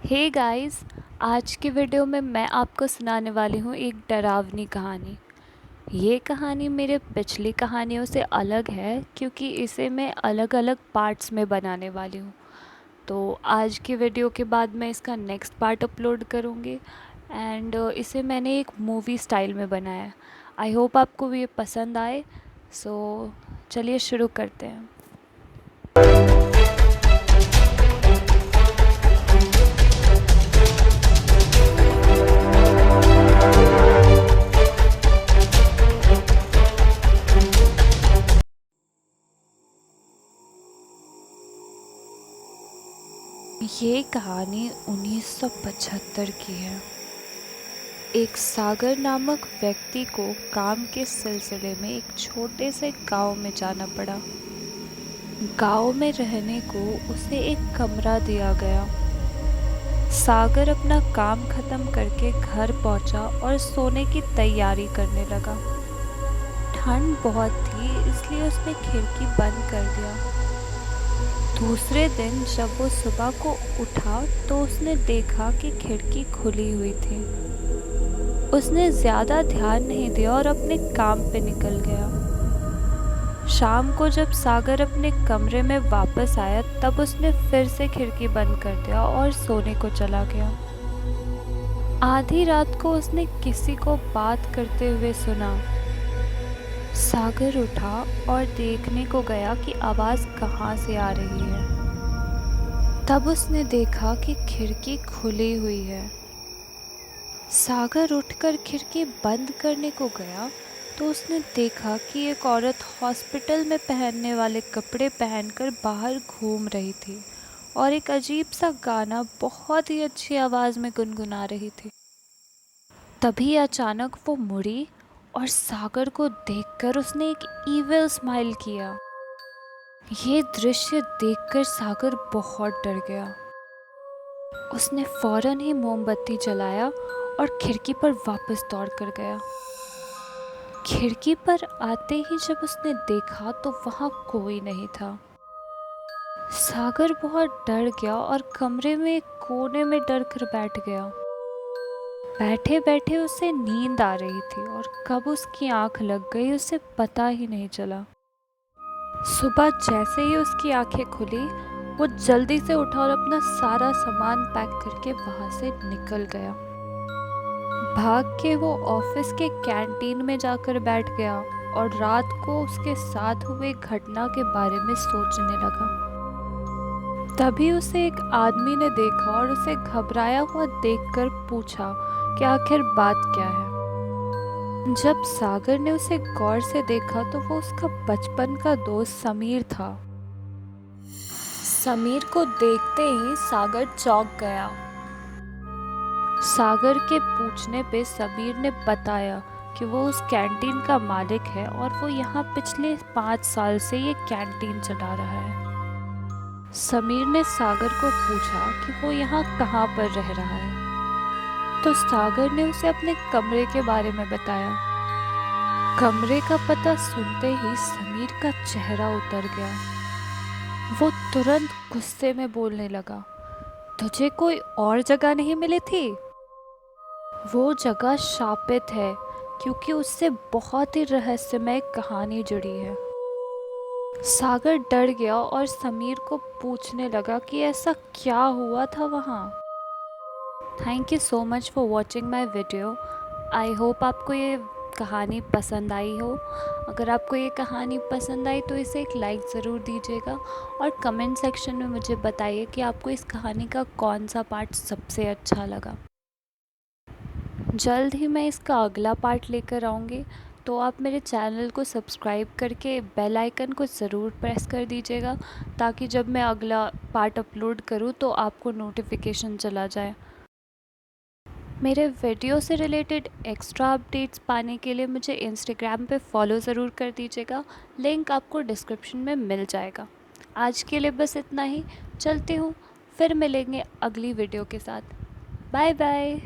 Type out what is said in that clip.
Hey guys, आज के video में मैं आपको सुनाने वाली हूँ एक डरावनी कहानी। ये कहानी मेरे पिछली कहानियों से अलग है क्योंकि इसे मैं अलग अलग पार्ट्स में बनाने वाली हूँ। तो आज के वीडियो के बाद मैं इसका नेक्स्ट पार्ट अपलोड करूँगी एंड इसे मैंने एक मूवी स्टाइल में बनाया है। आई होप आपको ये पसंद आए। सो चलिए शुरू करते हैं। ये कहानी 1975 की है। एक सागर नामक व्यक्ति को काम के सिलसिले में एक छोटे से गांव में जाना पड़ा। गांव में रहने को उसे एक कमरा दिया गया। सागर अपना काम खत्म करके घर पहुंचा और सोने की तैयारी करने लगा। ठंड बहुत थी इसलिए उसने खिड़की बंद कर दिया। दूसरे दिन जब वो सुबह को उठा तो उसने देखा कि खिड़की खुली हुई थी। उसने ज़्यादा ध्यान नहीं दिया और अपने काम पे निकल गया। शाम को जब सागर अपने कमरे में वापस आया तब उसने फिर से खिड़की बंद कर दिया और सोने को चला गया। आधी रात को उसने किसी को बात करते हुए सुना। सागर उठा और देखने को गया कि आवाज़ कहाँ से आ रही है। तब उसने देखा कि खिड़की खुली हुई है। सागर उठकर खिड़की बंद करने को गया तो उसने देखा कि एक औरत हॉस्पिटल में पहनने वाले कपड़े पहनकर बाहर घूम रही थी और एक अजीब सा गाना बहुत ही अच्छी आवाज़ में गुनगुना रही थी। तभी अचानक वो मुड़ी और सागर को देखकर उसने एक ईविल स्माइल किया। ये दृश्य देखकर सागर बहुत डर गया। उसने फौरन ही मोमबत्ती जलाया और खिड़की पर वापस दौड़ कर गया। खिड़की पर आते ही जब उसने देखा तो वहाँ कोई नहीं था। सागर बहुत डर गया और कमरे में एक कोने में डर कर बैठ गया। बैठे बैठे उसे नींद आ रही थी और कब उसकी आंख लग गई उसे पता ही नहीं चला। सुबह जैसे ही उसकी आंखें खुली वो जल्दी से उठा और अपना सारा सामान पैक करके वहाँ से निकल गया। भाग के वो ऑफिस के कैंटीन में जाकर बैठ गया और रात को उसके साथ हुए घटना के बारे में सोचने लगा। तभी उसे एक आदमी ने देखा और उसे घबराया हुआ देखकर पूछा कि आखिर बात क्या है। जब सागर ने उसे गौर से देखा तो वो उसका बचपन का दोस्त समीर था। समीर को देखते ही सागर चौंक गया। सागर के पूछने पे समीर ने बताया कि वो उस कैंटीन का मालिक है और वो यहाँ पिछले 5 साल से ये कैंटीन चला रहा है। समीर ने सागर को पूछा कि वो यहाँ कहाँ पर रह रहा है तो सागर ने उसे अपने कमरे के बारे में बताया। कमरे का पता सुनते ही समीर का चेहरा उतर गया। वो तुरंत गुस्से में बोलने लगा, तुझे कोई और जगह नहीं मिली थी? वो जगह शापित है क्योंकि उससे बहुत ही रहस्यमय कहानी जुड़ी है। सागर डर गया और समीर को पूछने लगा कि ऐसा क्या हुआ था वहाँ। Thank you so much for watching my video. I hope आपको ये कहानी पसंद आई हो। अगर आपको ये कहानी पसंद आई तो इसे एक लाइक ज़रूर दीजिएगा और कमेंट सेक्शन में मुझे बताइए कि आपको इस कहानी का कौन सा पार्ट सबसे अच्छा लगा। जल्द ही मैं इसका अगला पार्ट लेकर आऊँगी, तो आप मेरे चैनल को सब्सक्राइब करके बेल आइकन को ज़रूर प्रेस कर दीजिएगा ताकि जब मैं अगला पार्ट अपलोड करूँ तो आपको नोटिफिकेशन चला जाए। मेरे वीडियो से रिलेटेड एक्स्ट्रा अपडेट्स पाने के लिए मुझे इंस्टाग्राम पे फॉलो ज़रूर कर दीजिएगा। लिंक आपको डिस्क्रिप्शन में मिल जाएगा। आज के लिए बस इतना ही। चलती हूँ, फिर मिलेंगे अगली वीडियो के साथ। Bye bye.